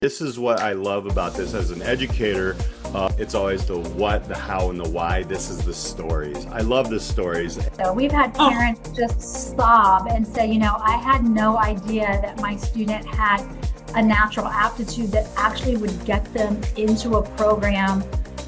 This is what I love about this as an educator. It's always the what, the how, and the why. This is the stories. I love the stories. So we've had parents just sob and say, I had no idea that my student had a natural aptitude that actually would get them into a program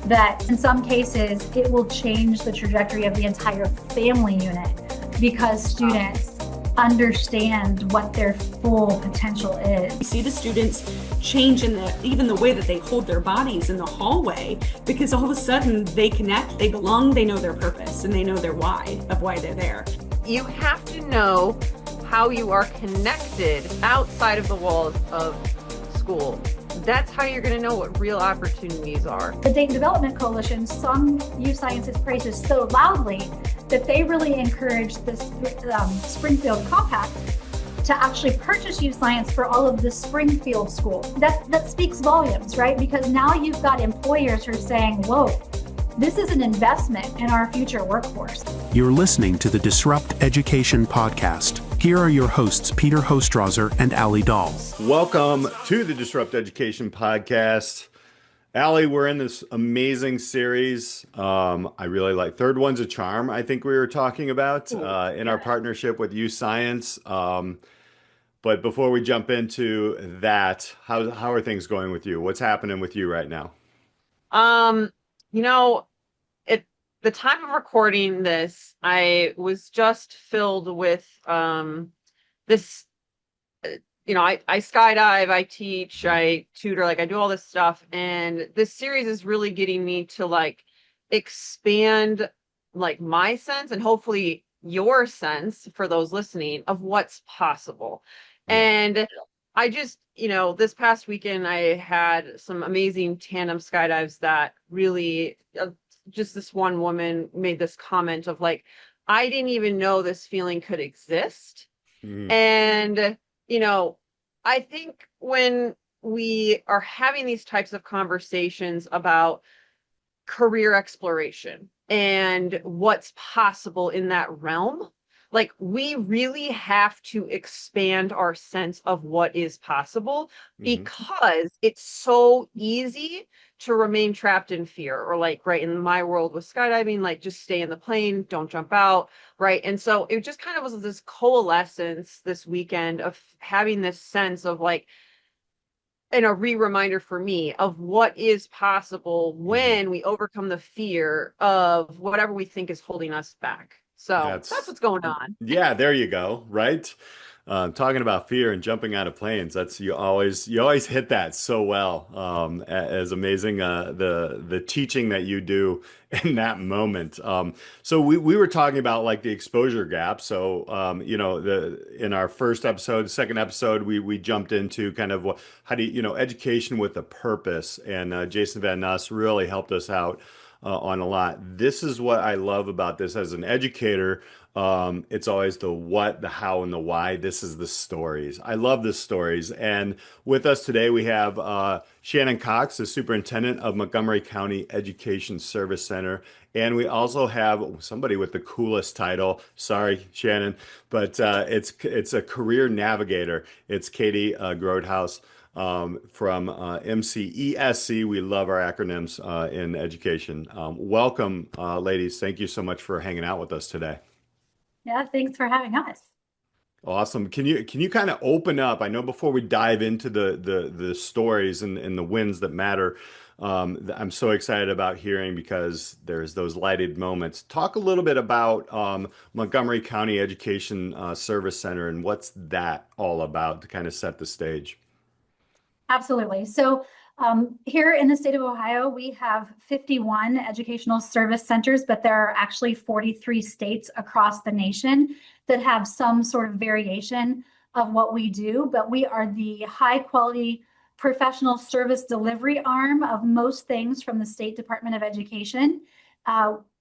that in some cases it will change the trajectory of the entire family unit because students understand what their full potential is. You see the students change in even the way that they hold their bodies in the hallway, because all of a sudden they connect, they belong, they know their purpose, and they know their why of why they're there. You have to know how you are connected outside of the walls of school. That's how you're going to know what real opportunities are. The Dayton Development Coalition sung YouScience's praises so loudly that they really encouraged this Springfield Compact to actually purchase YouScience for all of the Springfield schools. That speaks volumes, right? Because now you've got employers who are saying, whoa, this is an investment in our future workforce. You're listening to the Disrupt Education Podcast. Here are your hosts, Peter Hostrawser and Alli Dahl. Welcome to the Disrupt Education Podcast. Alli, we're in this amazing series. I really like Third One's a Charm, I think we were talking about in our partnership with YouScience. But before we jump into that, how are things going with you? What's happening with you right now? The time of recording this, I was just filled with this. I skydive, I teach, I tutor, I do all this stuff, and this series is really getting me to expand my sense and hopefully your sense for those listening of what's possible. And I just, this past weekend I had some amazing tandem skydives that really just this one woman made this comment of I didn't even know this feeling could exist. And I think when we are having these types of conversations about career exploration and what's possible in that realm, we really have to expand our sense of what is possible, because it's so easy to remain trapped in fear, or right in my world with skydiving, just stay in the plane, don't jump out, right? And so it just kind of was this coalescence this weekend of having this sense of and a reminder for me of what is possible when we overcome the fear of whatever we think is holding us back. So that's what's going on. Yeah, there you go. Right. Talking about fear and jumping out of planes. You always hit that so well. As amazing the teaching that you do in that moment. So we were talking about the exposure gap. So in our first episode, second episode, we jumped into kind of how do you education with a purpose, and Jason Van Nuss really helped us out on a lot. This is what I love about this as an educator. It's always the what, the how, and the why. This is the stories. I love the stories. And with us today, we have Shannon Cox, the Superintendent of Montgomery County Education Service Center. And we also have somebody with the coolest title. Sorry, Shannon, but it's a career navigator. It's Katie Grothoaus. From MCESC. We love our acronyms in education. Welcome, ladies. Thank you so much for hanging out with us today. Yeah, thanks for having us. Awesome. Can you kind of open up? I know before we dive into the stories and the wins that matter, I'm so excited about hearing, because there's those lighted moments. Talk a little bit about Montgomery County Education Service Center and what's that all about to kind of set the stage. Absolutely. So here in the state of Ohio, we have 51 educational service centers, but there are actually 43 states across the nation that have some sort of variation of what we do. But we are the high quality professional service delivery arm of most things from the State Department of Education.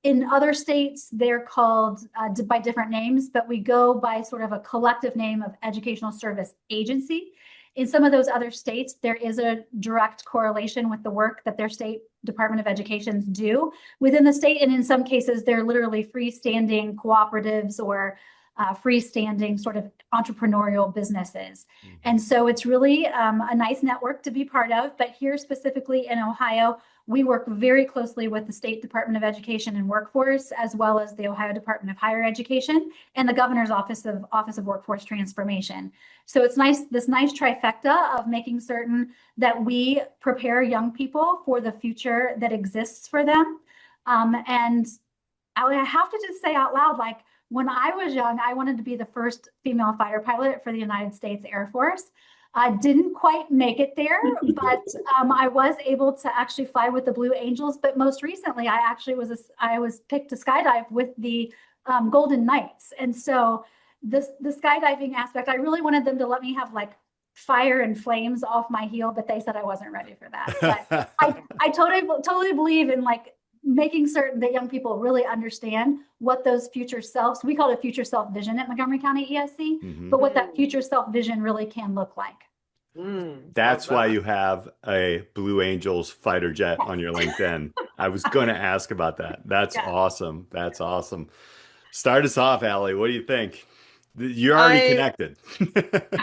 In other states, they're called by different names, but we go by sort of a collective name of Educational Service Agency. In some of those other states, there is a direct correlation with the work that their state Department of Educations do within the state. And in some cases, they're literally freestanding cooperatives or freestanding sort of entrepreneurial businesses. And so it's really a nice network to be part of. But here specifically in Ohio, we work very closely with the State Department of Education and Workforce, as well as the Ohio Department of Higher Education and the Governor's Office of Workforce Transformation. So it's nice, this nice trifecta of making certain that we prepare young people for the future that exists for them. And I have to just say out loud, like, when I was young, I wanted to be the first female fighter pilot for the United States Air Force. I didn't quite make it there, but I was able to actually fly with the Blue Angels. But most recently, I was picked to skydive with the Golden Knights. And so the skydiving aspect, I really wanted them to let me have like fire and flames off my heel, but they said I wasn't ready for that. But I totally believe in like making certain that young people really understand what those future selves, we call it future self vision at Montgomery County ESC, but what that future self vision really can look like. That's why you have a Blue Angels fighter jet on your LinkedIn. I was going to ask about that. That's awesome. That's awesome. Start us off, Alli. What do you think? You're already connected.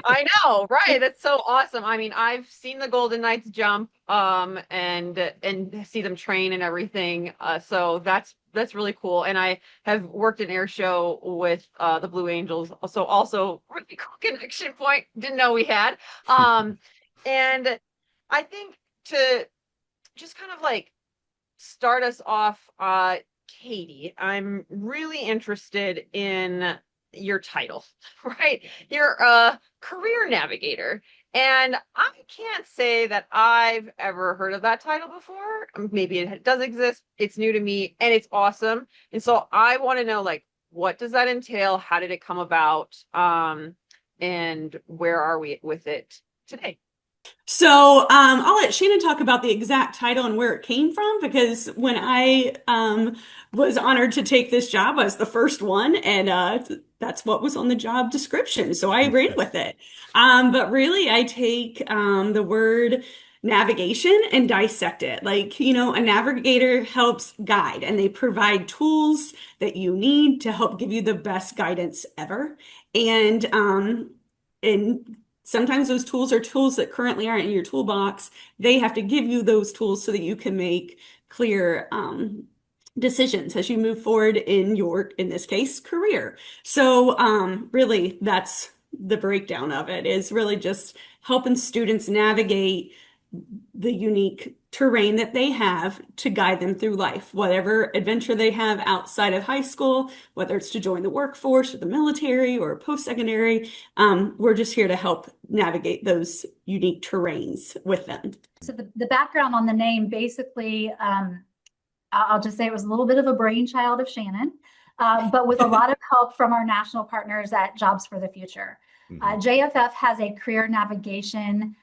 I know, right? That's so awesome. I mean, I've seen the Golden Knights jump, and see them train and everything. So that's really cool. And I have worked an air show with the Blue Angels, so also really cool connection point. Didn't know we had. And I think to just kind of like start us off, Katie, I'm really interested in your title, right? You're a career navigator. And I can't say that I've ever heard of that title before. Maybe it does exist. It's new to me and it's awesome. And so I want to know, like, what does that entail? How did it come about? And where are we with it today? So I'll let Shannon talk about the exact title and where it came from, because when I was honored to take this job, I was the first one, and that's what was on the job description. So I ran with it. But really, I take the word navigation and dissect it. Like, a navigator helps guide, and they provide tools that you need to help give you the best guidance ever. And sometimes those tools are tools that currently aren't in your toolbox. They have to give you those tools so that you can make clear decisions as you move forward in this case, career. So really, that's the breakdown of it, is really just helping students navigate the unique terrain that they have to guide them through life, whatever adventure they have outside of high school, whether it's to join the workforce or the military or post-secondary. We're just here to help navigate those unique terrains with them. So the background on the name, basically, I'll just say it was a little bit of a brainchild of Shannon, but with a lot of help from our national partners at Jobs for the Future. JFF has a career navigation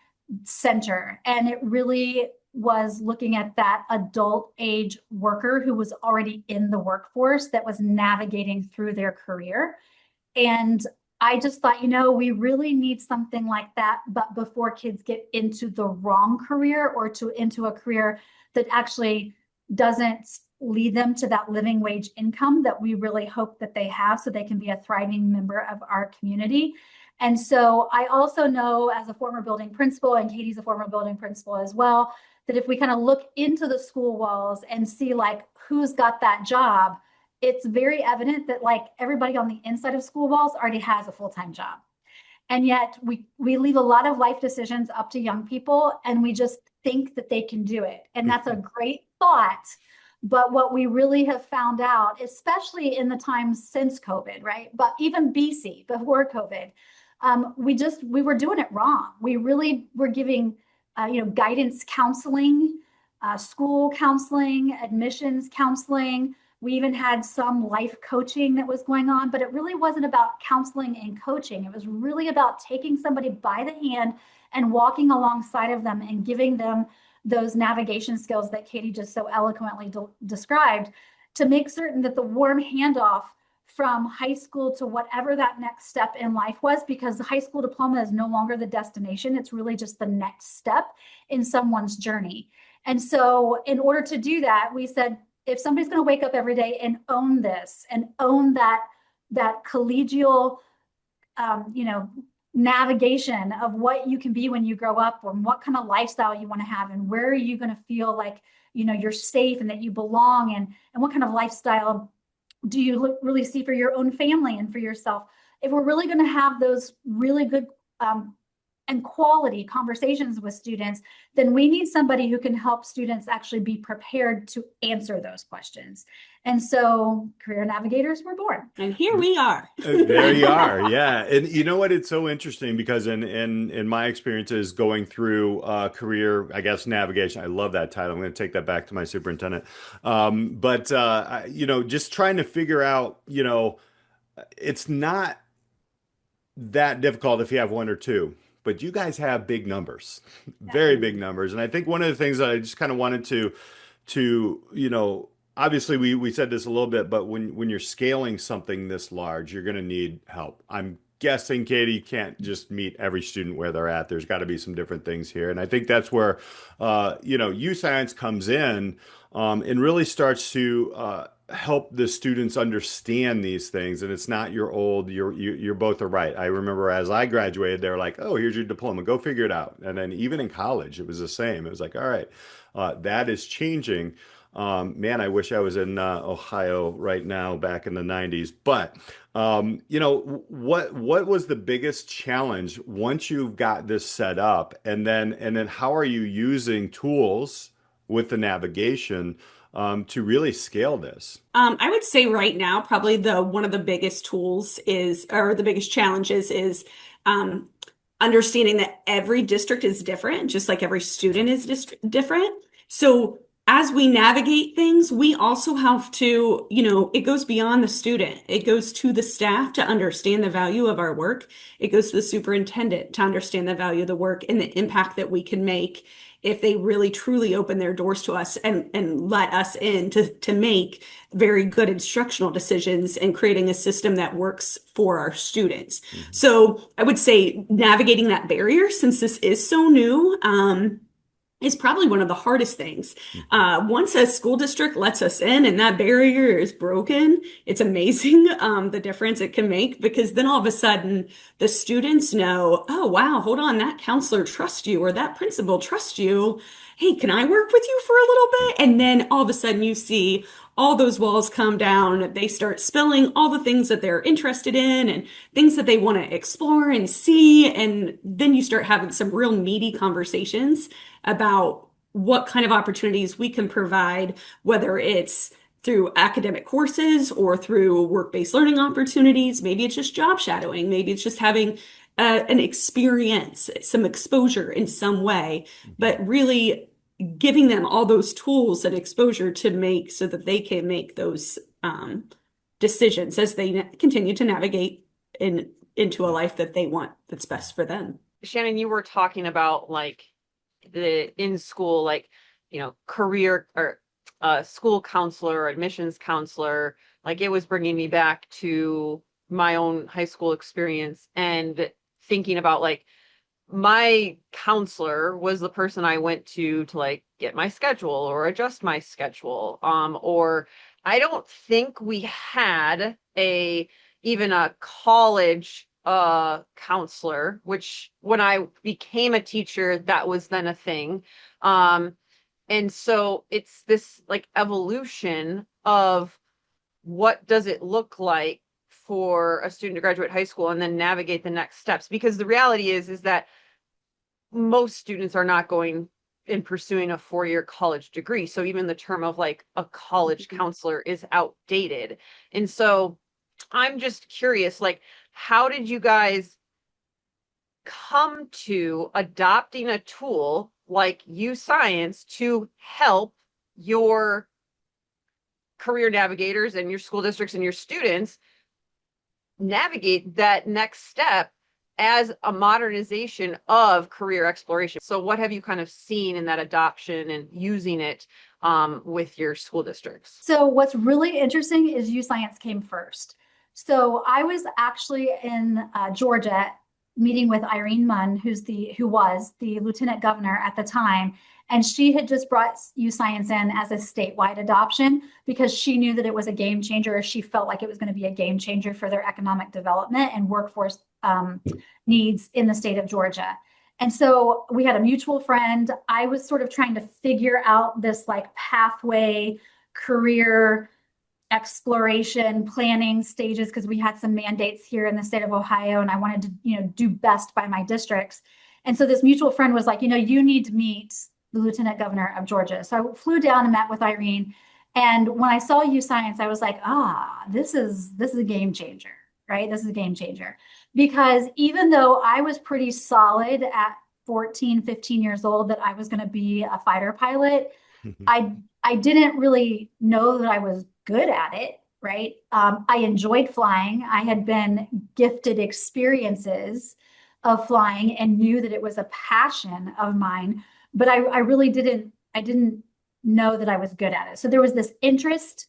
center, and it really was looking at that adult age worker who was already in the workforce that was navigating through their career. And I just thought, we really need something like that, but before kids get into the wrong career or into a career that actually doesn't lead them to that living wage income that we really hope that they have, so they can be a thriving member of our community. And so I also know, as a former building principal, and Katie's a former building principal as well, that if we kind of look into the school walls and see like who's got that job, it's very evident that like everybody on the inside of school walls already has a full-time job. And yet we leave a lot of life decisions up to young people, and we just think that they can do it. And that's a great thought. But what we really have found out, especially in the times since COVID, right? But even BC, before COVID, we were doing it wrong. We really were giving, guidance counseling, school counseling, admissions counseling. We even had some life coaching that was going on, but it really wasn't about counseling and coaching. It was really about taking somebody by the hand and walking alongside of them and giving them those navigation skills that Katie just so eloquently described, to make certain that the warm handoff from high school to whatever that next step in life was, because the high school diploma is no longer the destination. It's really just the next step in someone's journey. And so in order to do that, we said, if somebody's going to wake up every day and own this and own that that collegial, navigation of what you can be when you grow up, and what kind of lifestyle you want to have, and where are you going to feel like, you're safe and that you belong, and what kind of lifestyle do you really see for your own family and for yourself. If we're really going to have those really good and quality conversations with students, then we need somebody who can help students actually be prepared to answer those questions. And so career navigators were born. And here we are. There you are. Yeah. And you know what? It's so interesting because in my experiences going through career, I guess, navigation, I love that title. I'm going to take that back to my superintendent. But just trying to figure out, it's not that difficult if you have one or two. But you guys have big numbers, very big numbers. And I think one of the things that I just kind of wanted to obviously we said this a little bit, but when you're scaling something this large, you're going to need help. I'm guessing, Katie, you can't just meet every student where they're at. There's got to be some different things here. And I think that's where, YouScience comes in and really starts to help the students understand these things. And it's not your old, you're both are right. I remember as I graduated, they were like, oh, here's your diploma, go figure it out. And then even in college, it was the same. It was like, all right, that is changing. Man, I wish I was in Ohio right now back in the 90s. But, what was the biggest challenge once you've got this set up? And then how are you using tools with the navigation to really scale this? I would say right now, probably one of the biggest tools or the biggest challenges is understanding that every district is different, just like every student is different. So as we navigate things, we also have to, it goes beyond the student. It goes to the staff to understand the value of our work. It goes to the superintendent to understand the value of the work and the impact that we can make if they really truly open their doors to us and let us in to make very good instructional decisions and creating a system that works for our students. Mm-hmm. So I would say navigating that barrier, since this is so new, is probably one of the hardest things. Once a school district lets us in and that barrier is broken, it's amazing the difference it can make, because then all of a sudden the students know, oh, wow, hold on, that counselor trusts you or that principal trusts you. Hey, can I work with you for a little bit? And then all of a sudden you see all those walls come down. They start spilling all the things that they're interested in and things that they want to explore and see. And then you start having some real meaty conversations about what kind of opportunities we can provide, whether it's through academic courses or through work-based learning opportunities. Maybe it's just job shadowing. Maybe it's just having an experience, some exposure in some way, but really giving them all those tools and exposure to make so that they can make those decisions as they continue to navigate into a life that they want, that's best for them. Shannon, you were talking about like the in school, like, career or school counselor or admissions counselor. Like, it was bringing me back to my own high school experience and thinking about like my counselor was the person I went to like get my schedule or adjust my schedule. Or I don't think we had even a college counselor, which when I became a teacher, that was then a thing. And so it's this like evolution of what does it look like for a student to graduate high school and then navigate the next steps, because the reality is that most students are not going and pursuing a 4-year college degree. So even the term of like a college counselor is outdated. And so I'm just curious, like, how did you guys come to adopting a tool like YouScience to help your career navigators and your school districts and your students navigate that next step as a modernization of career exploration? So what have you kind of seen in that adoption and using it with your school districts? So what's really interesting is YouScience came first. So I was actually in Georgia meeting with Irene Munn, who was the lieutenant governor at the time. And she had just brought YouScience in as a statewide adoption because she knew that it was a game changer. She felt like it was going to be a game changer for their economic development and workforce needs in the state of Georgia. And so we had a mutual friend. I was sort of trying to figure out this like pathway, career exploration, planning stages, because we had some mandates here in the state of Ohio and I wanted to, do best by my districts. And so this mutual friend was like, you need to meet the lieutenant governor of Georgia. So I flew down and met with Irene. And when I saw YouScience, I was like, this is a game changer, right? This is a game changer. Because even though I was pretty solid at 14, 15 years old that I was going to be a fighter pilot, I didn't really know that I was good at it, right? I enjoyed flying. I had been gifted experiences of flying and knew that it was a passion of mine, but I really didn't know that I was good at it. So there was this interest,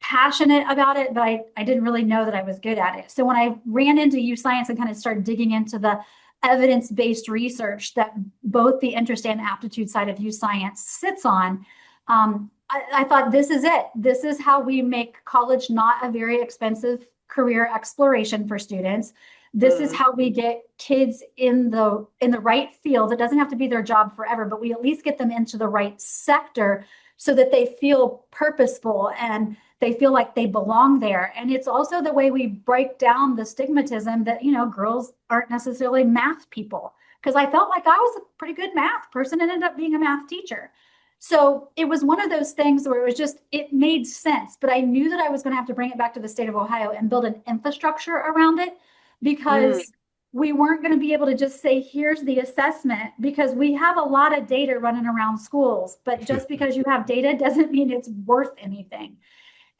passionate about it, but I didn't really know that I was good at it. So when I ran into YouScience and kind of started digging into the evidence-based research that both the interest and aptitude side of YouScience sits on, I thought, this is it. This is how we make college not a very expensive career exploration for students. This is how we get kids in the right field. It doesn't have to be their job forever, but we at least get them into the right sector so that they feel purposeful and they feel like they belong there. And it's also the way we break down the stigmatism that, girls aren't necessarily math people. Because I felt like I was a pretty good math person and ended up being a math teacher. So it was one of those things where it made sense, but I knew that I was going to have to bring it back to the state of Ohio and build an infrastructure around it because we weren't going to be able to just say, here's the assessment, because we have a lot of data running around schools, but just because you have data doesn't mean it's worth anything.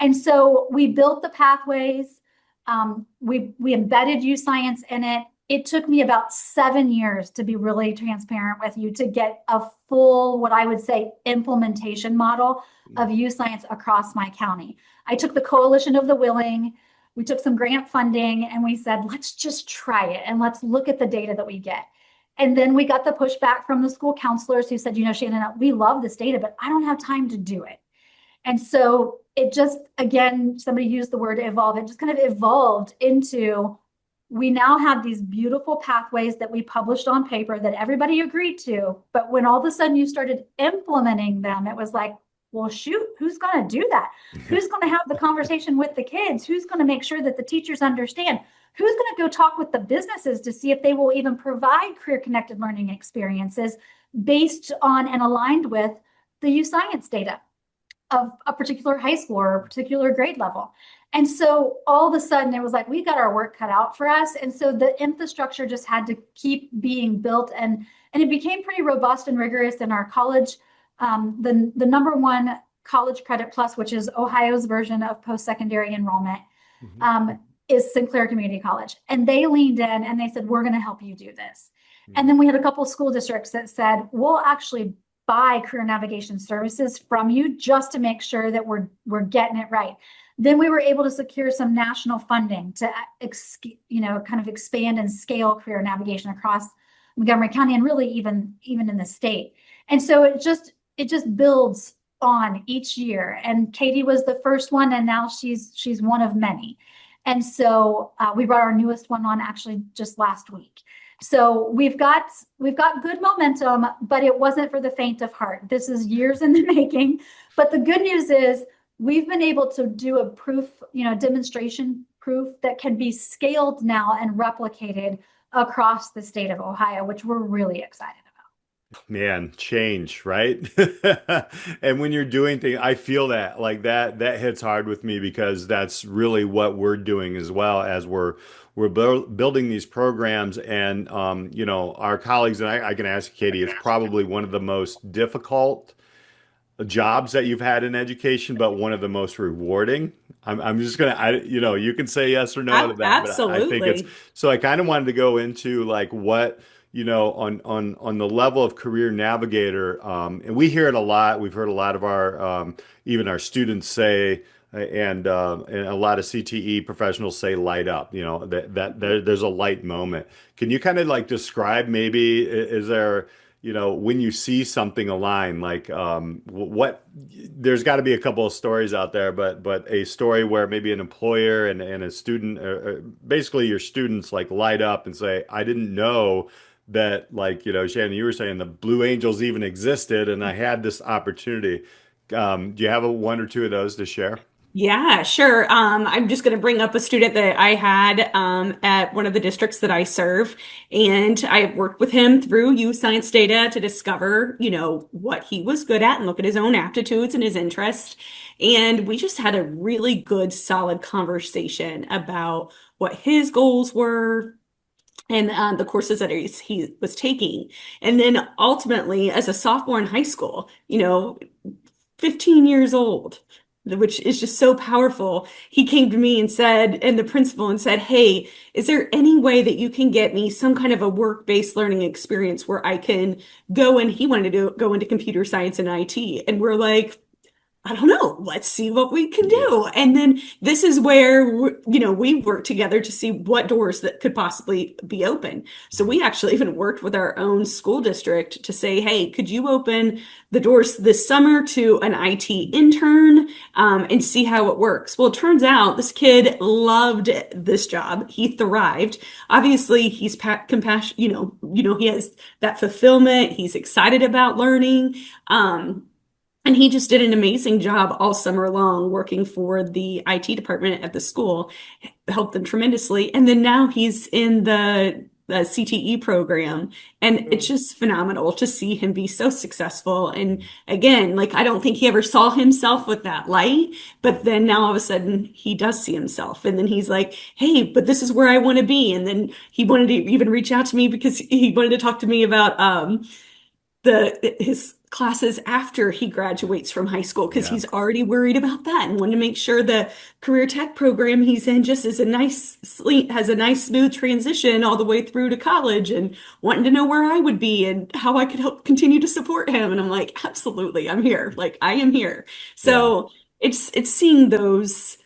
And so we built the pathways. We embedded YouScience in it. It took me about 7 years, to be really transparent with you, to get a full, what I would say, implementation model of YouScience across my county. I took the Coalition of the Willing, we took some grant funding, and we said, let's just try it and let's look at the data that we get. And then we got the pushback from the school counselors who said, Shannon, we love this data, but I don't have time to do it. And so it just, again, somebody used the word evolve. It just kind of evolved into, we now have these beautiful pathways that we published on paper that everybody agreed to. But when all of a sudden you started implementing them, it was like, well, shoot, who's going to do that? Who's going to have the conversation with the kids? Who's going to make sure that the teachers understand? Who's going to go talk with the businesses to see if they will even provide career-connected learning experiences based on and aligned with the YouScience data of a particular high school or a particular grade level? And so all of a sudden it was like, we got our work cut out for us. And so the infrastructure just had to keep being built, and it became pretty robust and rigorous in our college. The number one College Credit Plus, which is Ohio's version of post-secondary enrollment, is Sinclair Community College. And they leaned in and they said, we're going to help you do this. And then we had a couple of school districts that said, we'll actually buy career navigation services from you just to make sure that we're getting it right. Then we were able to secure some national funding to, kind of expand and scale career navigation across Montgomery County and really even in the state. And so it just builds on each year. And Katie was the first one, and now she's one of many. And so we brought our newest one on actually just last week. So we've got good momentum, but it wasn't for the faint of heart. This is years in the making. But the good news is we've been able to do a proof, demonstration proof that can be scaled now and replicated across the state of Ohio, which we're really excited about. Man, change, right? And when you're doing things, I feel that like that hits hard with me, because that's really what we're doing as well as we're building these programs. And our colleagues, and I can ask Katie, it's probably one of the most difficult jobs that you've had in education, but one of the most rewarding. I'm just gonna, you can say yes or no to that. Absolutely. But I think it's so. I kind of wanted to go into like what, on the level of career navigator, and we hear it a lot. We've heard a lot of our even our students say, and a lot of CTE professionals say light up, there's a light moment. Can you kind of like describe maybe, is there, when you see something align, like what, there's got to be a couple of stories out there, but a story where maybe an employer and a student, or basically your students like light up and say, I didn't know that, like, Shannon, you were saying the Blue Angels even existed and I had this opportunity. Do you have one or two of those to share? Yeah, sure. I'm just going to bring up a student that I had at one of the districts that I serve, and I worked with him through YouScience data to discover, what he was good at and look at his own aptitudes and his interests. And we just had a really good, solid conversation about what his goals were and the courses that he was taking. And then ultimately, as a sophomore in high school, 15 years old, which is just so powerful. He came to me and said, and the principal, and said, hey, is there any way that you can get me some kind of a work-based learning experience where I can go, and he wanted to go into computer science and IT. And we're like, I don't know. Let's see what we can do. And then this is where, we work together to see what doors that could possibly be open. So we actually even worked with our own school district to say, hey, could you open the doors this summer to an IT intern and see how it works? Well, it turns out this kid loved this job. He thrived. Obviously, he's compassion, he has that fulfillment. He's excited about learning. And he just did an amazing job all summer long working for the IT department at the school, helped them tremendously. And then now he's in the CTE program. And it's just phenomenal to see him be so successful. And again, like, I don't think he ever saw himself with that light, but then now all of a sudden he does see himself. And then he's like, hey, but this is where I want to be. And then he wanted to even reach out to me because he wanted to talk to me about, his classes after he graduates from high school, because he's already worried about that and wanted to make sure the career tech program he's in just has a nice smooth transition all the way through to college, and wanting to know where I would be and how I could help continue to support him. And I'm like, absolutely, I'm here. Like, I am here. So it's seeing those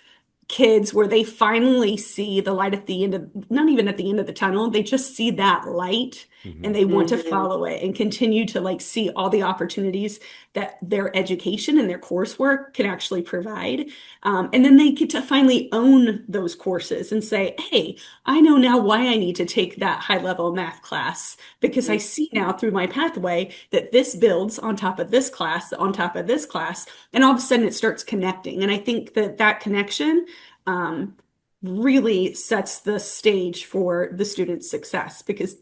kids where they finally see the light at the end of, not even at the end of the tunnel, they just see that light and they want to follow it and continue to like see all the opportunities that their education and their coursework can actually provide. And then they get to finally own those courses and say, hey, I know now why I need to take that high level math class, because I see now through my pathway that this builds on top of this class, on top of this class, and all of a sudden it starts connecting. And I think that connection really sets the stage for the student's success, because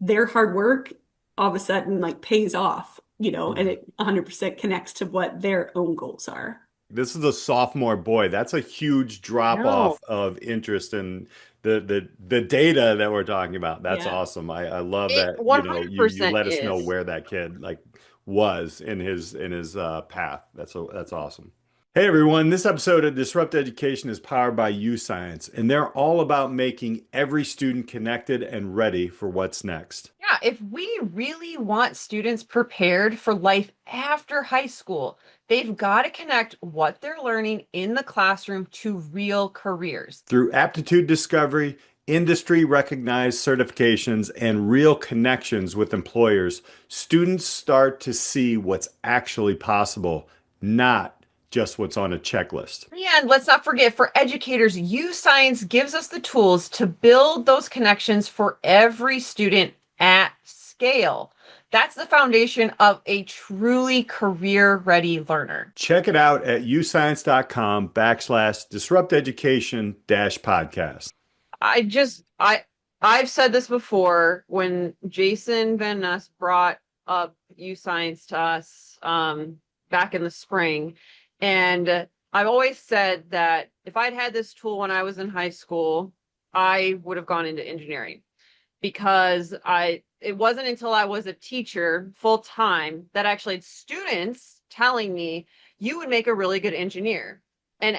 their hard work all of a sudden like pays off, and it 100% connects to what their own goals are. This is a sophomore boy. That's a huge drop off of interest in the data that we're talking about. That's awesome. I love that. 100% you let us is. know where that kid like was in his path. That's awesome. Hey everyone, this episode of Disrupt Education is powered by YouScience, and they're all about making every student connected and ready for what's next. Yeah, if we really want students prepared for life after high school, they've got to connect what they're learning in the classroom to real careers. Through aptitude discovery, industry recognized certifications, and real connections with employers, students start to see what's actually possible, not just what's on a checklist. And let's not forget, for educators, YouScience gives us the tools to build those connections for every student at scale. That's the foundation of a truly career-ready learner. Check it out at uscience.com/disrupt education-podcast. I've said this before, when Jason Van Ness brought up YouScience to us back in the spring. And I've always said that if I'd had this tool when I was in high school, I would have gone into engineering, because it wasn't until I was a teacher full time that I actually had students telling me, you would make a really good engineer. And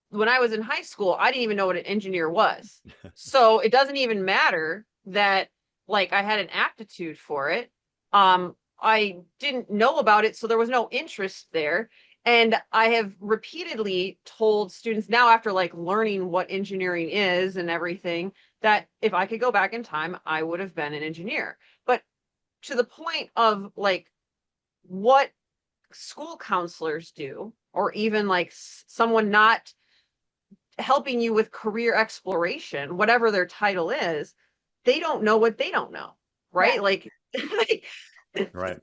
when I was in high school, I didn't even know what an engineer was. So it doesn't even matter that like I had an aptitude for it. I didn't know about it, so there was no interest there. And I have repeatedly told students now, after like learning what engineering is and everything, that if I could go back in time, I would have been an engineer. But to the point of like what school counselors do, or even like someone not helping you with career exploration, whatever their title is, they don't know what they don't know, right? Like, Right.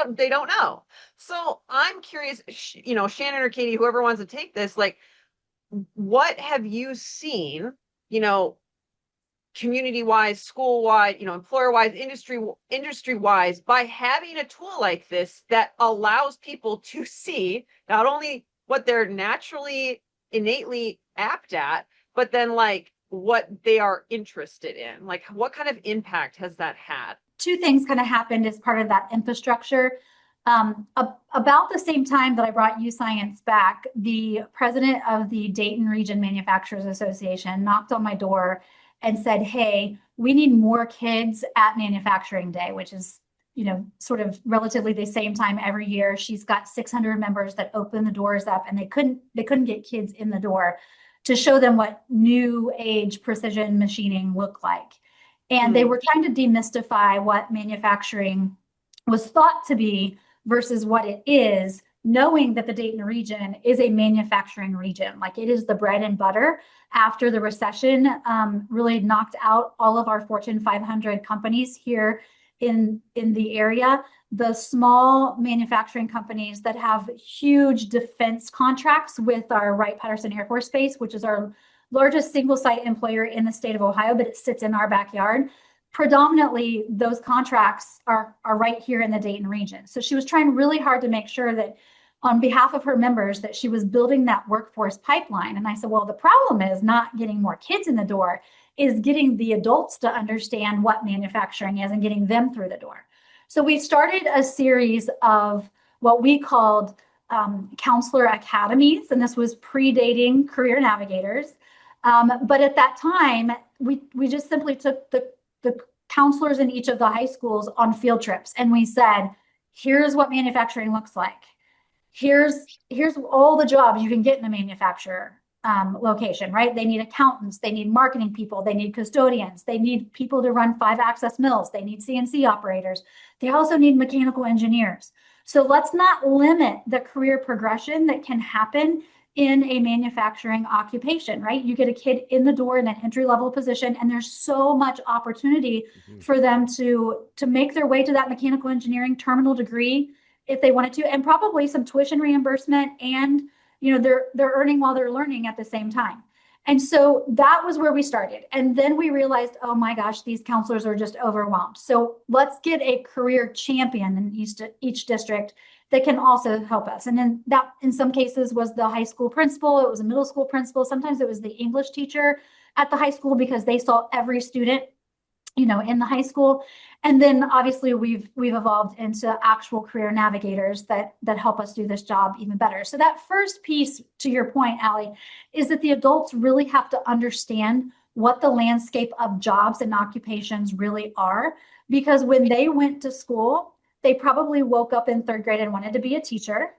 they don't know. So I'm curious, you know, Shannon or Katie, whoever wants to take this, like, what have you seen, you know, community wise, school wide, you know, employer wise, industry wise, by having a tool like this that allows people to see not only what they're naturally, innately apt at, but then like what they are interested in? Like, what kind of impact has that had? Two things kind of happened as part of that infrastructure. About the same time that I brought YouScience back, the president of the Dayton Region Manufacturers Association knocked on my door and said, hey, we need more kids at Manufacturing Day, which is, you know, sort of relatively the same time every year. She's got 600 members that open the doors up, and they couldn't get kids in the door to show them what new age precision machining looked like. And they were trying to demystify what manufacturing was thought to be versus what it is, knowing that the Dayton region is a manufacturing region. Like, it is the bread and butter. After the recession really knocked out all of our Fortune 500 companies here in the area, the small manufacturing companies that have huge defense contracts with our Wright-Patterson Air Force Base, which is our largest single site employer in the state of Ohio, but it sits in our backyard. Predominantly, those contracts are right here in the Dayton region. So she was trying really hard to make sure that on behalf of her members that she was building that workforce pipeline. And I said, well, the problem is not getting more kids in the door, is getting the adults to understand what manufacturing is and getting them through the door. So we started a series of what we called counselor academies, and this was predating Career Navigators. But at that time, we just simply took the counselors in each of the high schools on field trips, and we said, here's what manufacturing looks like. Here's all the jobs you can get in a manufacturer location, right? They need accountants, they need marketing people, they need custodians, they need people to run 5-axis mills, they need CNC operators. They also need mechanical engineers. So let's not limit the career progression that can happen in a manufacturing occupation, right? You get a kid in the door in an entry-level position, and there's so much opportunity for them to make their way to that mechanical engineering terminal degree if they wanted to, and probably some tuition reimbursement, and you know, they're earning while they're learning at the same time. And so that was where we started. And then we realized, oh my gosh, these counselors are just overwhelmed. So let's get a career champion in each district that can also help us. And then that, in some cases, was the high school principal. It was a middle school principal. Sometimes it was the English teacher at the high school, because they saw every student, you know, in the high school. And then obviously we've evolved into actual career navigators that help us do this job even better. So that first piece, to your point, Alli, is that the adults really have to understand what the landscape of jobs and occupations really are. Because when they went to school, they probably woke up in 3rd grade and wanted to be a teacher,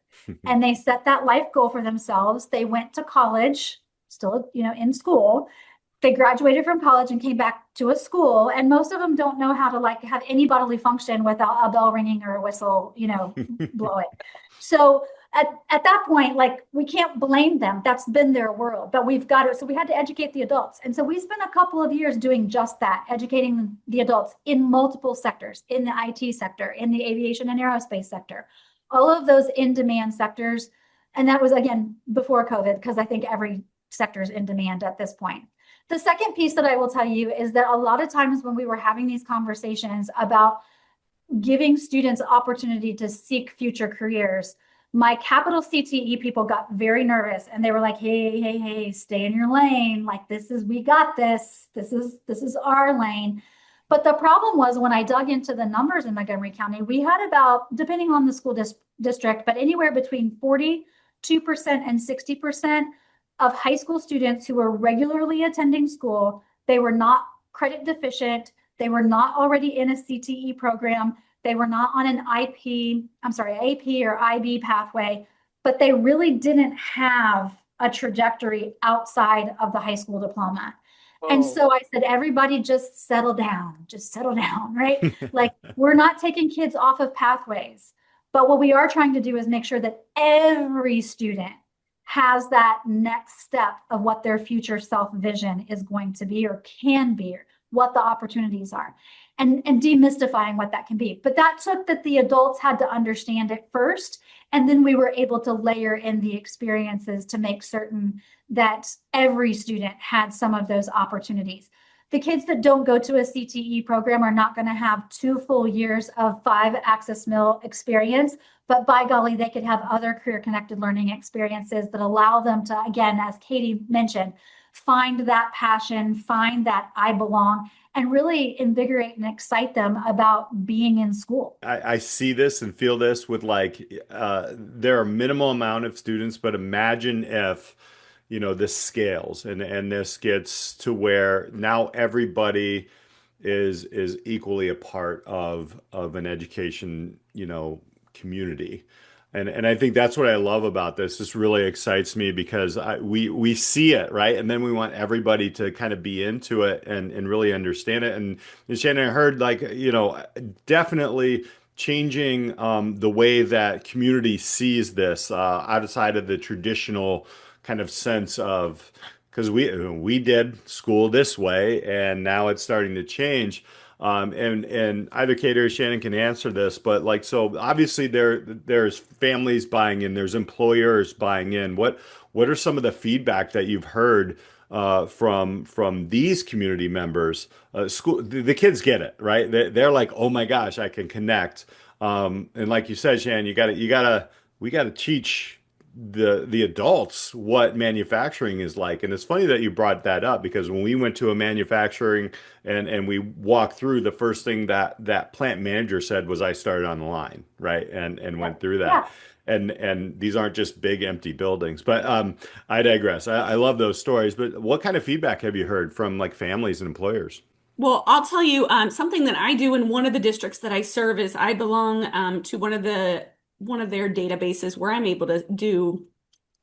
and they set that life goal for themselves. They went to college, still, you know, in school. They graduated from college and came back to a school, and most of them don't know how to like have any bodily function without a bell ringing or a whistle, you know, blowing. So at that point, like, we can't blame them. That's been their world, but we've got it. So we had to educate the adults. And so we spent a couple of years doing just that, educating the adults in multiple sectors, in the IT sector, in the aviation and aerospace sector, all of those in-demand sectors. And that was, again, before COVID, because I think every sector is in demand at this point. The second piece that I will tell you is that a lot of times when we were having these conversations about giving students opportunity to seek future careers, my capital CTE people got very nervous, and they were like, hey, stay in your lane. Like, we got this. This is our lane. But the problem was, when I dug into the numbers in Montgomery County, we had about, depending on the school district, but anywhere between 42% and 60% of high school students who were regularly attending school. They were not credit deficient. They were not already in a CTE program. They were not on an AP or IB pathway, but they really didn't have a trajectory outside of the high school diploma. And so I said, everybody just settle down, right? Like, we're not taking kids off of pathways, but what we are trying to do is make sure that every student has that next step of what their future self vision is going to be or can be, or what the opportunities are, and demystifying what that can be. But that took that the adults had to understand it first, and then we were able to layer in the experiences to make certain that every student had some of those opportunities. The kids that don't go to a CTE program are not going to have 2 full years of 5 Access Mill experience, but by golly, they could have other career-connected learning experiences that allow them to, again, as Katie mentioned, find that passion, find that I belong, and really invigorate and excite them about being in school. I see this and feel this with there are minimal amount of students, but imagine if, this scales and this gets to where now everybody is equally a part of an education, community. And I think that's what I love about this. This really excites me because we see it, right? And then we want everybody to kind of be into it and really understand it. And Shannon, I heard definitely changing the way that community sees this outside of the traditional kind of sense of, because we did school this way and now it's starting to change. And either Kate or Shannon can answer this, but so obviously there's families buying in, there's employers buying in. What are some of the feedback that you've heard from these community members? The kids get it, right? They're like, oh my gosh, I can connect. And like you said, Shannon, we gotta teach the adults what manufacturing is like. And it's funny that you brought that up, because when we went to a manufacturing and we walked through, the first thing that plant manager said was, I started on the line, right? And went through that. Yeah. And these aren't just big empty buildings, but I digress. I love those stories, but what kind of feedback have you heard from families and employers? Well, I'll tell you something that I do in one of the districts that I serve is I belong to one of their databases where I'm able to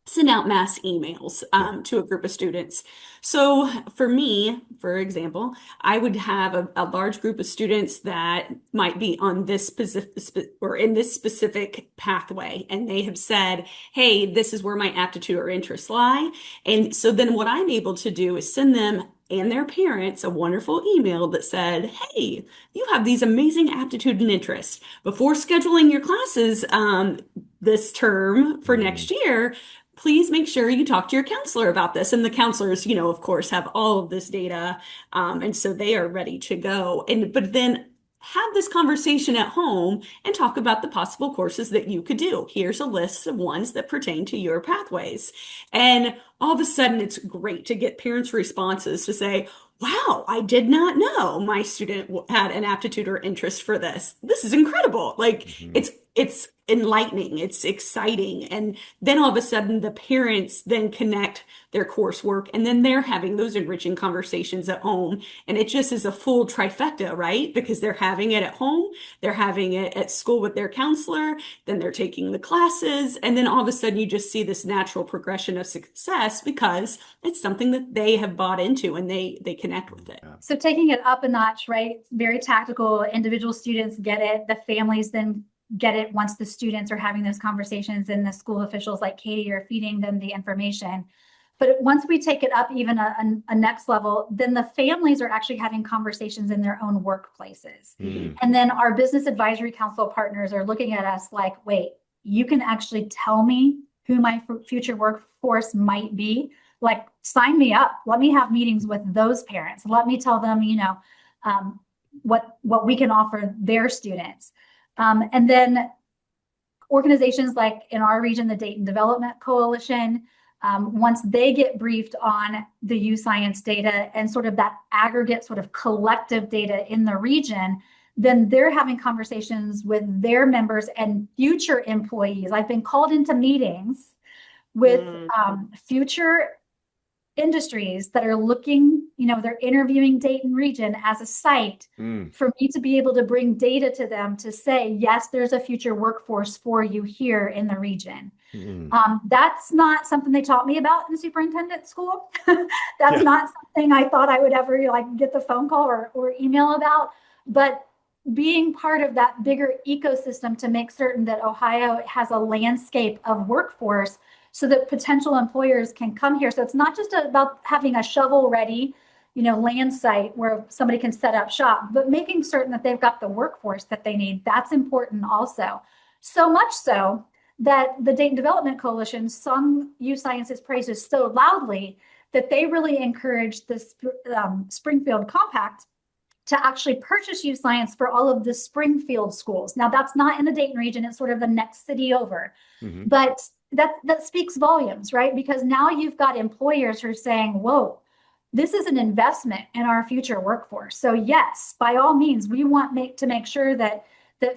send out mass emails to a group of students. So for me, for example, I would have a large group of students that might be on this specific or in this specific pathway, and they have said, hey, this is where my aptitude or interests lie. And so then what I'm able to do is send them and their parents a wonderful email that said, hey, you have these amazing aptitude and interests. Before scheduling your classes this term for next year, please make sure you talk to your counselor about this. And the counselors, of course, have all of this data. And so they are ready to go. But then have this conversation at home and talk about the possible courses that you could do. Here's a list of ones that pertain to your pathways. And all of a sudden, it's great to get parents' responses to say, wow, I did not know my student had an aptitude or interest for this. This is incredible. It's enlightening. It's exciting. And then all of a sudden the parents then connect their coursework, and then they're having those enriching conversations at home. And it just is a full trifecta, right? Because they're having it at home, they're having it at school with their counselor, then they're taking the classes. And then all of a sudden you just see this natural progression of success because it's something that they have bought into and they connect with it. So taking it up a notch, right? Very tactical. Individual students get it. The families then get it once the students are having those conversations, and the school officials like Katie are feeding them the information. But once we take it up even a next level, then the families are actually having conversations in their own workplaces. And then our business advisory council partners are looking at us like, wait, you can actually tell me who my future workforce might be? Like, sign me up. Let me have meetings with those parents. Let me tell them, what we can offer their students. And then organizations like in our region, the Dayton Development Coalition, once they get briefed on the YouScience data and sort of that aggregate sort of collective data in the region, then they're having conversations with their members and future employees. I've been called into meetings with future industries that are looking, they're interviewing Dayton region as a site for me to be able to bring data to them to say, yes, there's a future workforce for you here in the region. That's not something they taught me about in superintendent school. That's not something I thought I would ever get the phone call or email about. But being part of that bigger ecosystem to make certain that Ohio has a landscape of workforce so that potential employers can come here. So it's not just about having a shovel ready, land site where somebody can set up shop, but making certain that they've got the workforce that they need. That's important also. So much so that the Dayton Development Coalition sung YouScience's praises so loudly that they really encouraged the Springfield Compact to actually purchase YouScience for all of the Springfield schools. Now, that's not in the Dayton region. It's sort of the next city over. But that speaks volumes, right? Because now you've got employers who are saying, whoa, this is an investment in our future workforce. So yes, by all means, we want to make sure that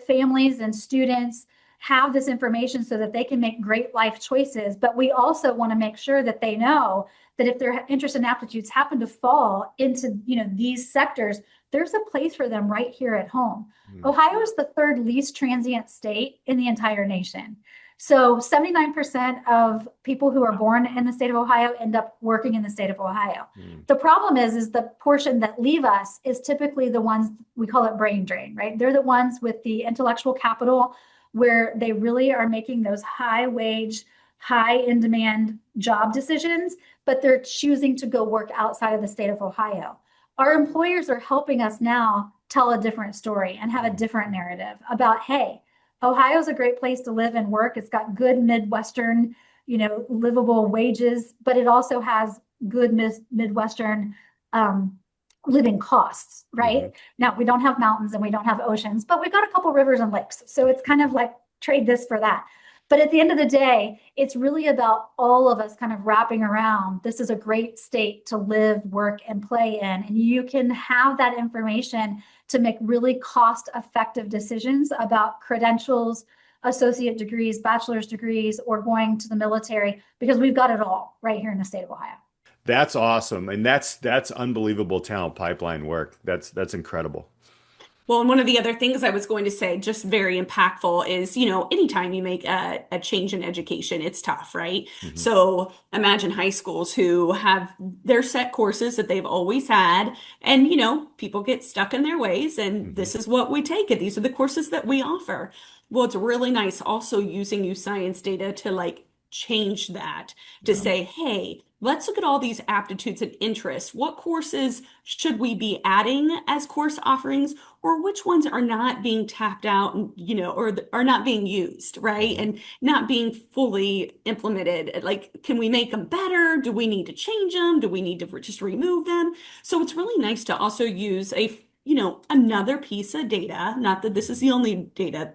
families and students have this information so that they can make great life choices. But we also want to make sure that they know that if their interest and aptitudes happen to fall into these sectors, there's a place for them right here at home. Ohio is the third least transient state in the entire nation. So 79% of people who are born in the state of Ohio end up working in the state of Ohio. The problem is the portion that leave us is typically the ones, we call it brain drain, right? They're the ones with the intellectual capital where they really are making those high wage, high in demand job decisions, but they're choosing to go work outside of the state of Ohio. Our employers are helping us now tell a different story and have a different narrative about, hey, Ohio's a great place to live and work. It's got good Midwestern, livable wages, but it also has good Midwestern living costs, right? Now, we don't have mountains and we don't have oceans, but we've got a couple rivers and lakes. So it's kind of like trade this for that. But at the end of the day, it's really about all of us kind of wrapping around. This is a great state to live, work, and play in. And you can have that information to make really cost-effective decisions about credentials, associate degrees, bachelor's degrees, or going to the military, because we've got it all right here in the state of Ohio. That's awesome. And that's unbelievable talent pipeline work. That's incredible. Well, and one of the other things I was going to say, just very impactful, is, anytime you make a change in education, it's tough, right? So imagine high schools who have their set courses that they've always had, and, people get stuck in their ways, and this is what we take, and these are the courses that we offer. Well, it's really nice also using YouScience data to change that, to say, hey, let's look at all these aptitudes and interests. What courses should we be adding as course offerings, or which ones are not being tapped out, or are not being used, right? And not being fully implemented. Can we make them better? Do we need to change them? Do we need to just remove them? So it's really nice to also use another piece of data, not that this is the only data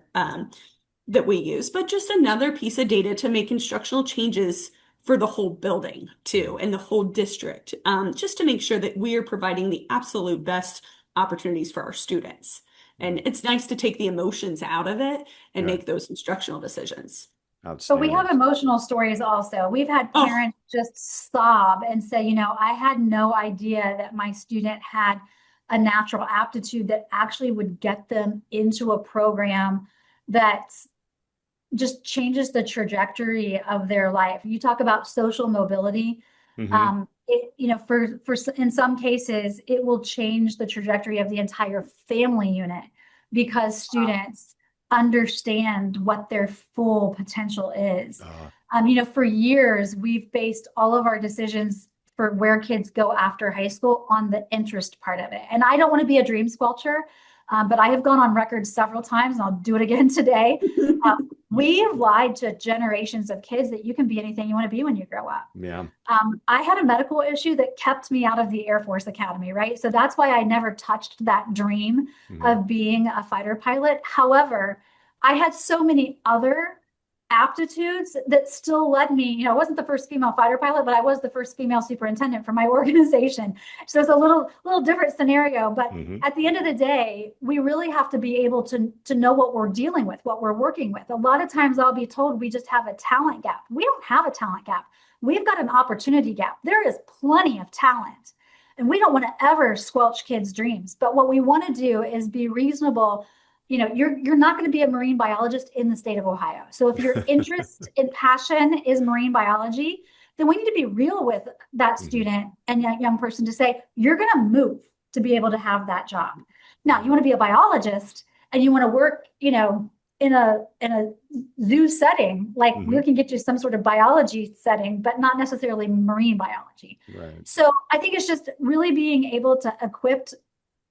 that we use, but just another piece of data to make instructional changes for the whole building too, and the whole district, just to make sure that we are providing the absolute best opportunities for our students. And it's nice to take the emotions out of it and make those instructional decisions. But we have emotional stories also. We've had parents just sob and say, I had no idea that my student had a natural aptitude that actually would get them into a program that just changes the trajectory of their life. You talk about social mobility. In some cases, it will change the trajectory of the entire family unit because students understand what their full potential is. For years, we've based all of our decisions for where kids go after high school on the interest part of it. And I don't want to be a dream squelcher, but I have gone on record several times, and I'll do it again today. We have lied to generations of kids that you can be anything you want to be when you grow up. Yeah. I had a medical issue that kept me out of the Air Force Academy, right? So that's why I never touched that dream of being a fighter pilot. However, I had so many other aptitudes that still led me, I wasn't the first female fighter pilot, but I was the first female superintendent for my organization. So it's a little different scenario, but at the end of the day, we really have to be able to know what we're dealing with, what we're working with. A lot of times I'll be told we just have a talent gap. We don't have a talent gap. We've got an opportunity gap. There is plenty of talent, and we don't want to ever squelch kids' dreams. But what we want to do is be reasonable. You're not going to be a marine biologist in the state of Ohio. So if your interest and passion is marine biology, then we need to be real with that student and that young person to say, you're going to move to be able to have that job. Now, you want to be a biologist and you want to work, in a zoo setting, like we can get you some sort of biology setting, but not necessarily marine biology. Right. So I think it's just really being able to equip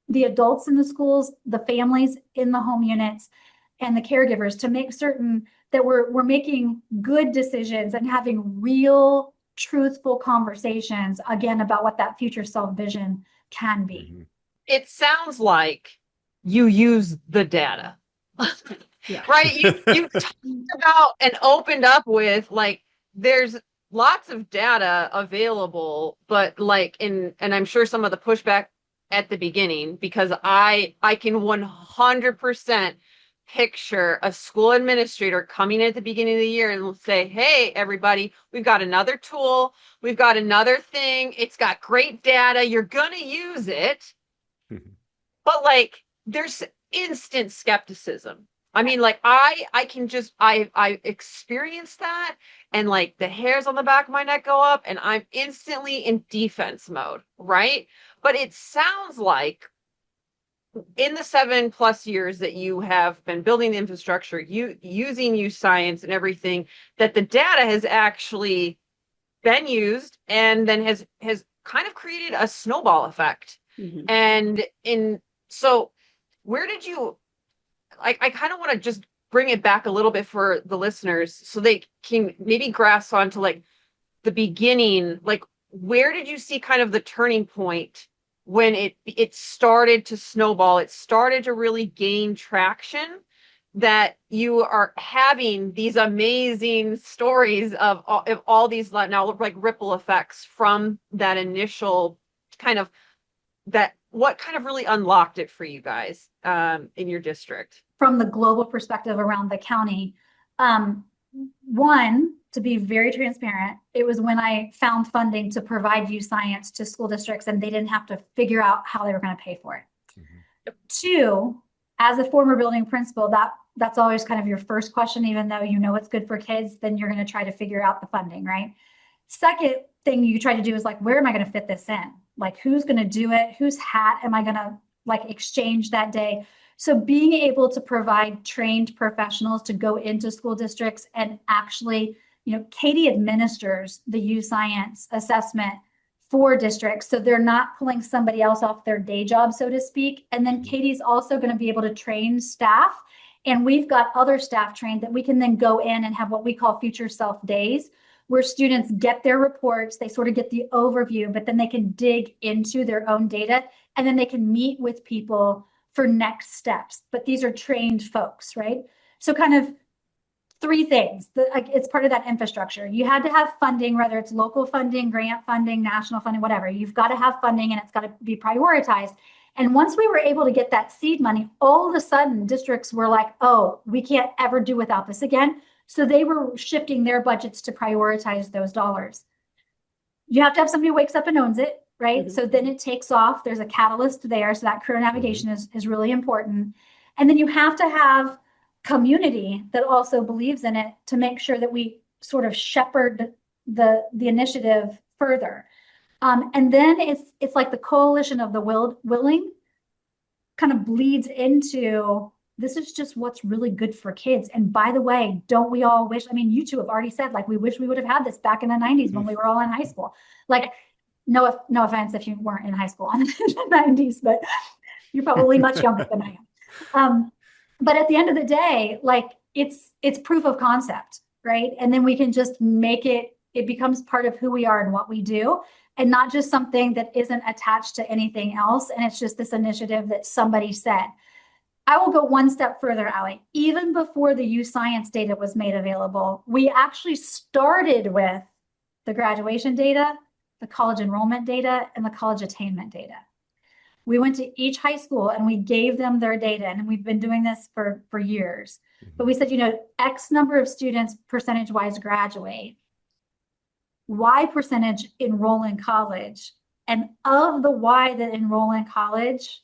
the adults in the schools, the families in the home units, and the caregivers to make certain that we're making good decisions and having real, truthful conversations, again, about what that future self-vision can be. It sounds like you use the data. Yeah. Right? You talked about and opened up with, like, there's lots of data available, but and I'm sure some of the pushback at the beginning, because I can 100% picture a school administrator coming in at the beginning of the year and will say, hey, everybody, we've got another tool. We've got another thing. It's got great data. You're going to use it. But there's instant skepticism. I mean, I can just, I experienced that, and the hairs on the back of my neck go up and I'm instantly in defense mode, right? But it sounds like in the 7+ years that you have been building the infrastructure, using YouScience and everything, that the data has actually been used and then has kind of created a snowball effect. And so where did you, I kind of want to just bring it back a little bit for the listeners so they can maybe grasp onto the beginning, where did you see kind of the turning point when it started to snowball, it started to really gain traction, that you are having these amazing stories of all these now ripple effects from that initial kind of, what kind of really unlocked it for you guys in your district? From the global perspective around the county, one, to be very transparent, it was when I found funding to provide YouScience to school districts and they didn't have to figure out how they were going to pay for it. Two, as a former building principal, that's always kind of your first question, even though you know what's good for kids, then you're going to try to figure out the funding, right? Second thing you try to do is where am I going to fit this in? Who's going to do it? Whose hat am I going to exchange that day? So being able to provide trained professionals to go into school districts and actually, Katie administers the YouScience assessment for districts. So they're not pulling somebody else off their day job, so to speak. And then Katie's also going to be able to train staff. And we've got other staff trained that we can then go in and have what we call future self days, where students get their reports, they sort of get the overview, but then they can dig into their own data and then they can meet with people for next steps. But these are trained folks, right? So kind of three things. It's part of that infrastructure. You had to have funding, whether it's local funding, grant funding, national funding, whatever. You've got to have funding and it's got to be prioritized. And once we were able to get that seed money, all of a sudden districts were like, oh, we can't ever do without this again. So they were shifting their budgets to prioritize those dollars. You have to have somebody who wakes up and owns it, right? So then it takes off. There's a catalyst there. So that career navigation is really important. And then you have to have community that also believes in it to make sure that we sort of shepherd the initiative further. And then it's like the coalition of the willing kind of bleeds into, this is just what's really good for kids. And by the way, don't we all wish, you two have already said, we wish we would have had this back in the 90s when we were all in high school. No offense if you weren't in high school in the 90s, but you're probably much younger than I am. But at the end of the day, it's proof of concept, right? And then we can just make it becomes part of who we are and what we do, and not just something that isn't attached to anything else. And it's just this initiative that somebody said. I will go one step further, Alli. Even before the YouScience data was made available, we actually started with the graduation data, the college enrollment data, and the college attainment data. We went to each high school and we gave them their data, and we've been doing this for years. But we said, X number of students percentage-wise graduate, Y percentage enroll in college, and of the Y that enroll in college,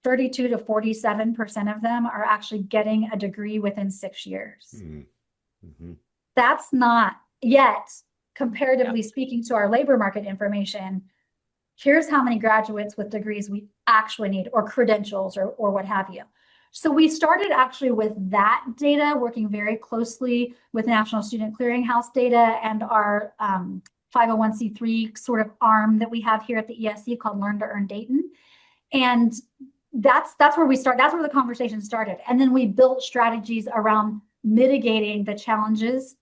32 to 47% of them are actually getting a degree within 6 years. Mm-hmm. That's not yet, comparatively speaking to our labor market information, here's how many graduates with degrees we actually need, or credentials, or what have you. So we started actually with that data, working very closely with National Student Clearinghouse data and our 501c3 sort of arm that we have here at the ESC called Learn to Earn Dayton. And that's where we start. That's where the conversation started. And then we built strategies around mitigating the challenges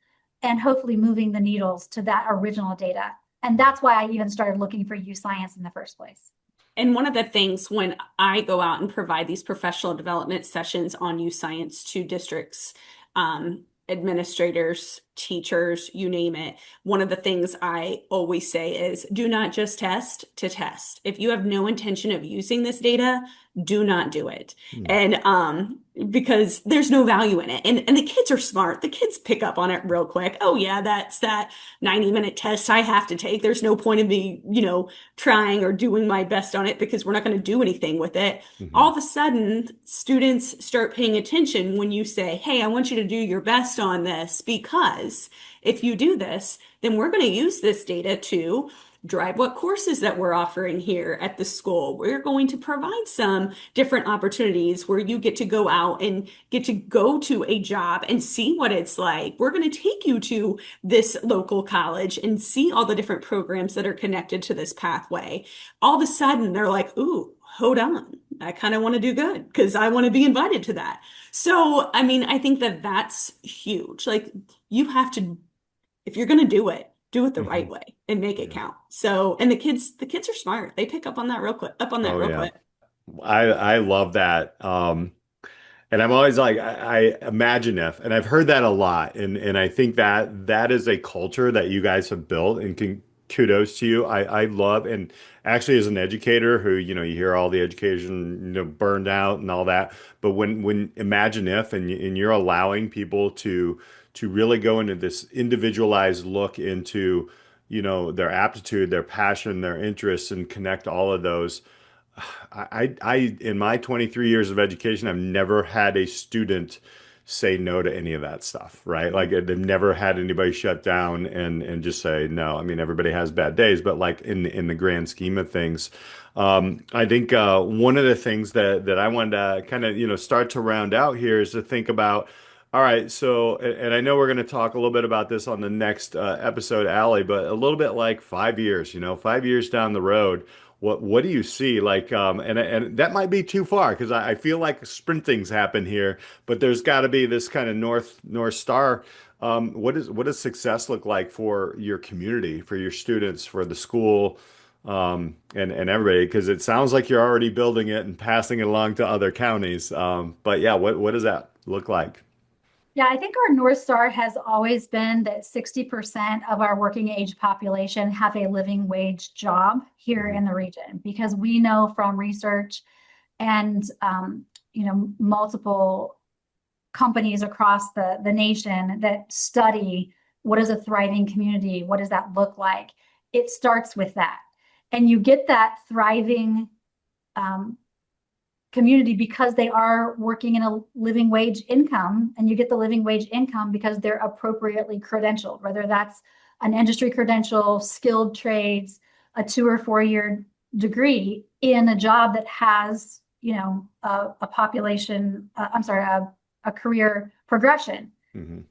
and hopefully moving the needles to that original data. And that's why I even started looking for YouScience in the first place. And one of the things when I go out and provide these professional development sessions on YouScience to districts, administrators, teachers, you name it, one of the things I always say is do not just test to test. If you have no intention of using this data, do not do it. And because there's no value in it. And the kids are smart. The kids pick up on it real quick. Oh yeah, that's that 90-minute test I have to take. There's no point in me, trying or doing my best on it because we're not going to do anything with it. All of a sudden, students start paying attention when you say, hey, I want you to do your best on this, because if you do this, then we're going to use this data to drive what courses that we're offering here at the school. We're going to provide some different opportunities where you get to go out and get to go to a job and see what it's like. We're going to take you to this local college and see all the different programs that are connected to this pathway. All of a sudden, they're like, ooh, hold on. I kind of want to do good because I want to be invited to that. So, I think that that's huge. Like, you have to, if you're going to do it the right way and make it count. So, and the kids are smart. They pick up on that real quick, quick. I love that. And I'm always like, I imagine if, and I've heard that a lot. And I think that is a culture that you guys have built, and kudos to you. I love, and actually as an educator who, you hear all the education, burned out and all that. But when imagine if, and you're allowing people to really go into this individualized look into, their aptitude, their passion, their interests, and connect all of those. I in my 23 years of education, I've never had a student say no to any of that stuff, right? Like, they've never had anybody shut down and just say no. Everybody has bad days, but like in the grand scheme of things, I think one of the things that I wanted to kind of, start to round out here is to think about, all right, so, and I know we're going to talk a little bit about this on the next episode, Alli, but a little bit like 5 years, 5 years down the road, what do you see? Like, and that might be too far because I feel like sprinting's happen here, but there's got to be this kind of North Star. What does success look like for your community, for your students, for the school, and everybody? Because it sounds like you're already building it and passing it along to other counties. But yeah, what does that look like? Yeah, I think our North Star has always been that 60% of our working age population have a living wage job here in the region, because we know from research and multiple companies across the nation that study what is a thriving community, what does that look like? It starts with that. And you get that thriving community because they are working in a living wage income, and you get the living wage income because they're appropriately credentialed, whether that's an industry credential, skilled trades, a 2 or 4 year degree in a job that has, a population, a career progression.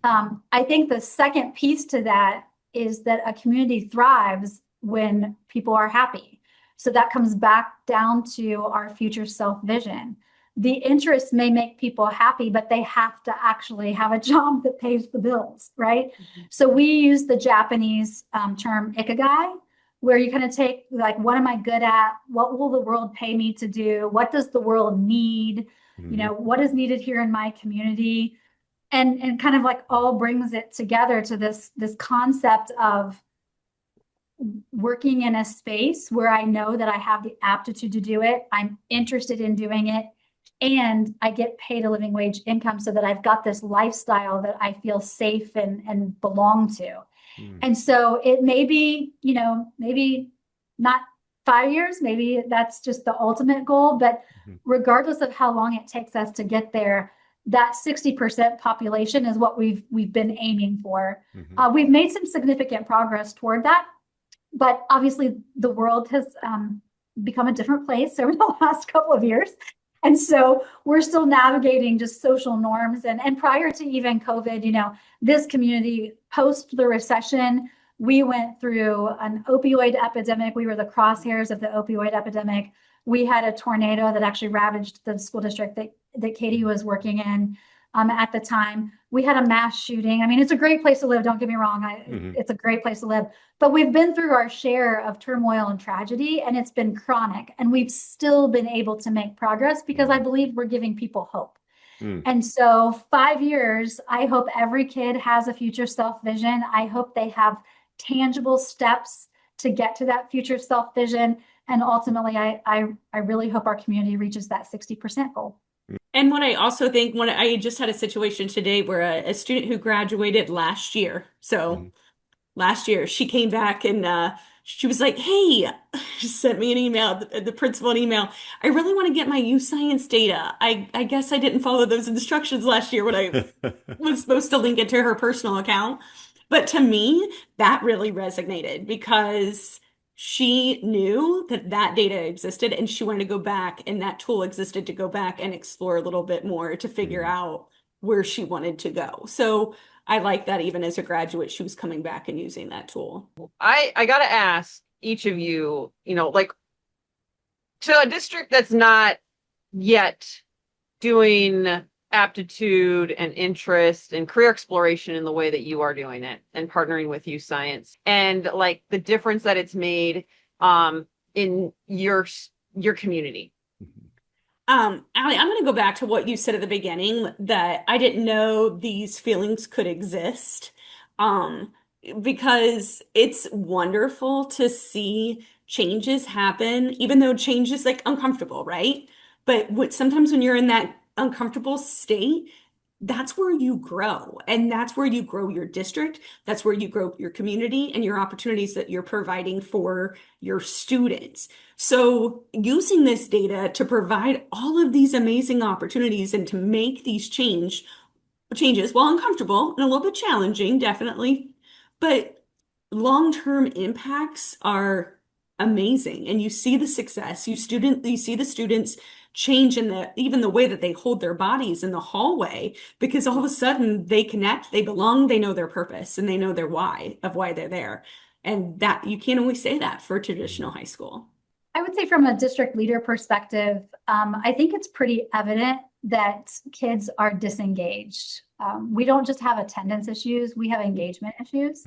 I think the second piece to that is that a community thrives when people are happy. So that comes back down to our future self vision. The interests may make people happy, but they have to actually have a job that pays the bills, right? So we use the Japanese term ikigai, where you kind of take like, what am I good at? What will the world pay me to do? What does the world need? You know, what is needed here in my community? And kind of like all brings it together to this concept of working in a space where I know that I have the aptitude to do it. I'm interested in doing it, and I get paid a living wage income so that I've got this lifestyle that I feel safe and belong to. And so it may be, you know, maybe not 5 years, maybe that's just the ultimate goal, but regardless of how long it takes us to get there, that 60% population is what we've been aiming for. We've made some significant progress toward that, but obviously the world has become a different place over the last couple of years. And so we're still navigating just social norms. And prior to even COVID, you know, this community post the recession, we went through an opioid epidemic. We were the crosshairs of the opioid epidemic. We had a tornado that actually ravaged the school district that Katie was working in at the time. We had a mass shooting. I mean, it's a great place to live. Don't get me wrong. It's a great place to live. But we've been through our share of turmoil and tragedy, and it's been chronic. And we've still been able to make progress because I believe we're giving people hope. And so 5 years, I hope every kid has a future self vision. I hope they have tangible steps to get to that future self vision. And ultimately, I really hope our community reaches that 60% goal. And what I also think, when I just had a situation today where a student who graduated last year, last year, she came back and she was like, hey, she sent me an email, the principal an email. I really want to get my YouScience data. I guess I didn't follow those instructions last year when I was supposed to link it to her personal account. But to me, that really resonated because she knew that that data existed and she wanted to go back, and that tool existed to go back and explore a little bit more to figure out where she wanted to go. So I like that even as a graduate, she was coming back and using that tool. I got to ask each of you, you know, like, to a district that's not yet doing aptitude and interest and career exploration in the way that you are doing it and partnering with YouScience, and like the difference that it's made in your community. Alli, I'm going to go back to what you said at the beginning, that I didn't know these feelings could exist, because it's wonderful to see changes happen, even though change is like uncomfortable, right? But sometimes when you're in that uncomfortable state, that's where you grow. And that's where you grow your district. That's where you grow your community and your opportunities that you're providing for your students. So using this data to provide all of these amazing opportunities and to make these changes, while uncomfortable and a little bit challenging, definitely, but long-term impacts are amazing. And you see the success, you see the students change in even the way that they hold their bodies in the hallway, because all of a sudden they connect, they belong, they know their purpose, and they know their why they're there. And that you can't always say that for a traditional high school. I would say from a district leader perspective, I think it's pretty evident that kids are disengaged. We don't just have attendance issues, we have engagement issues.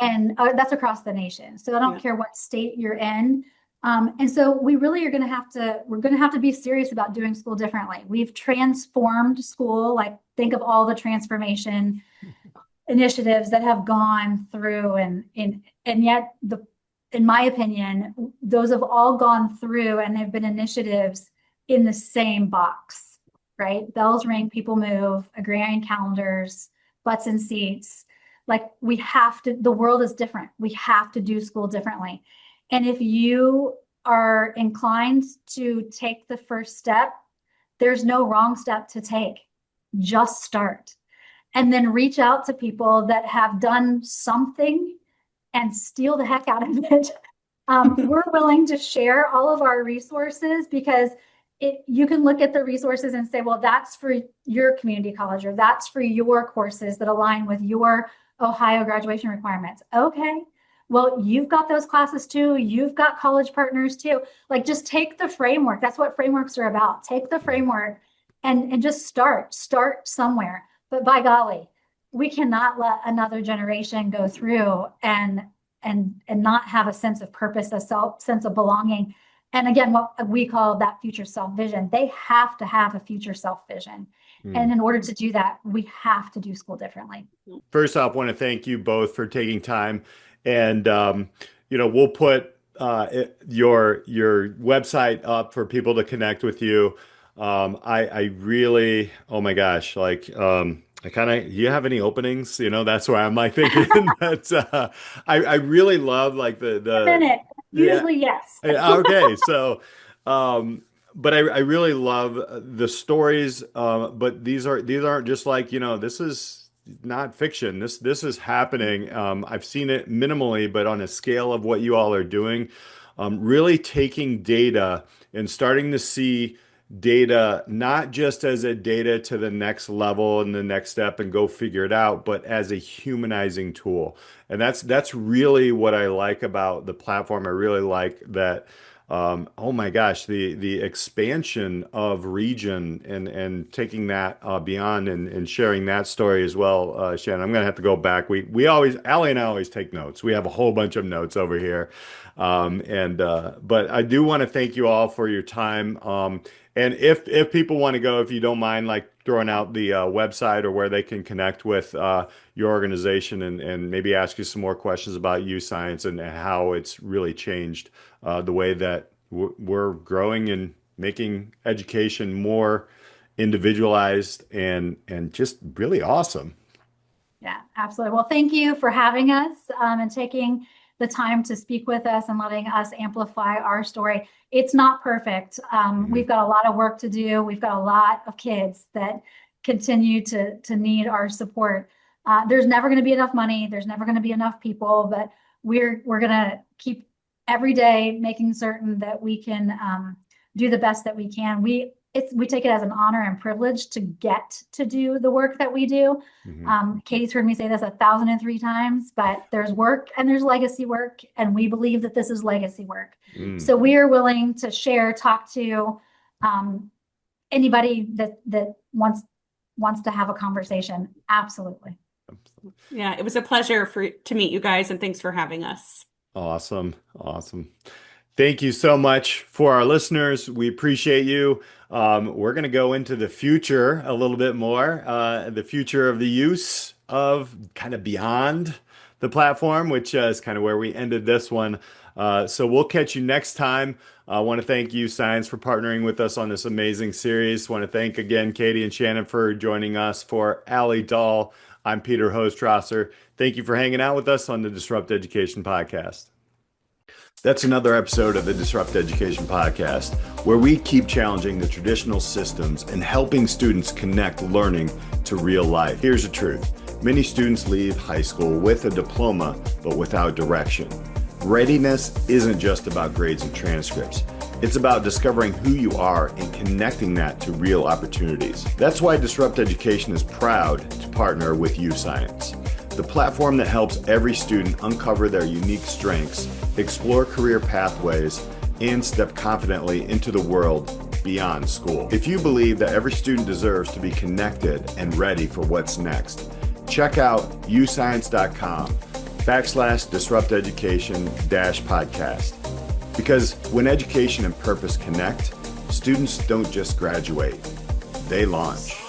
And that's across the nation. So I don't care what state you're in. And so we really are going to have to be serious about doing school differently. We've transformed school, like think of all the transformation initiatives that have gone through, and yet in my opinion, those have all gone through and they've been initiatives in the same box, right? Bells ring, people move, agrarian calendars, butts in seats. Like the world is different. We have to do school differently. And if you are inclined to take the first step, there's no wrong step to take. Just start. And then reach out to people that have done something and steal the heck out of it. We're willing to share all of our resources, because you can look at the resources and say, well, that's for your community college, or that's for your courses that align with your Ohio graduation requirements. Okay. Well, you've got those classes too. You've got college partners too. Like, just take the framework. That's what frameworks are about. Take the framework and just start somewhere. But by golly, we cannot let another generation go through and not have a sense of purpose, sense of belonging. And again, what we call that future self vision, they have to have a future self vision. And in order to do that, we have to do school differently. First off, I want to thank you both for taking time. And, we'll put your website up for people to connect with you. I really, oh my gosh, you have any openings? That's where I'm like thinking that I really love like the Usually, yes. Okay. So, but I really love the stories. But these aren't just like, this is not fiction. This is happening. I've seen it minimally, but on a scale of what you all are doing, really taking data and starting to see data not just as a data to the next level and the next step and go figure it out, but as a humanizing tool. And that's really what I like about the platform. I really like that. Oh my gosh, the expansion of region and taking that beyond and sharing that story as well, Shannon. I'm gonna have to go back. We always, Allie and I always take notes. We have a whole bunch of notes over here, but I do want to thank you all for your time. And if people want to go, if you don't mind, like throwing out the website or where they can connect with your organization and maybe ask you some more questions about YouScience and how it's really changed the way that we're growing and making education more individualized and just really awesome. Yeah, absolutely. Well, thank you for having us and taking the time to speak with us and letting us amplify our story. It's not perfect. We've got a lot of work to do. We've got a lot of kids that continue to need our support. There's never going to be enough money. There's never going to be enough people, but we're going to keep every day making certain that we can do the best that we can. We take it as an honor and privilege to get to do the work that we do. Katie's heard me say this 1,003 times, but there's work and there's legacy work, and we believe that this is legacy work. So we are willing to share, talk to anybody that wants to have a conversation. Absolutely. Yeah, it was a pleasure to meet you guys, and thanks for having us. Awesome. Thank you so much for our listeners. We appreciate you. We're going to go into the future a little bit more, the future of the use of kind of beyond the platform, which is kind of where we ended this one. So we'll catch you next time. I want to thank YouScience for partnering with us on this amazing series. I want to thank again Katie and Shannon for joining us. For Alli Dahl, I'm Peter Hostrawser. Thank you for hanging out with us on the Disrupt Education Podcast. That's another episode of the Disrupt Education Podcast, where we keep challenging the traditional systems and helping students connect learning to real life. Here's the truth. Many students leave high school with a diploma, but without direction. Readiness isn't just about grades and transcripts. It's about discovering who you are and connecting that to real opportunities. That's why Disrupt Education is proud to partner with YouScience, the platform that helps every student uncover their unique strengths, explore career pathways, and step confidently into the world beyond school. If you believe that every student deserves to be connected and ready for what's next, check out youscience.com/disrupt education-podcast. Because when education and purpose connect, students don't just graduate, they launch.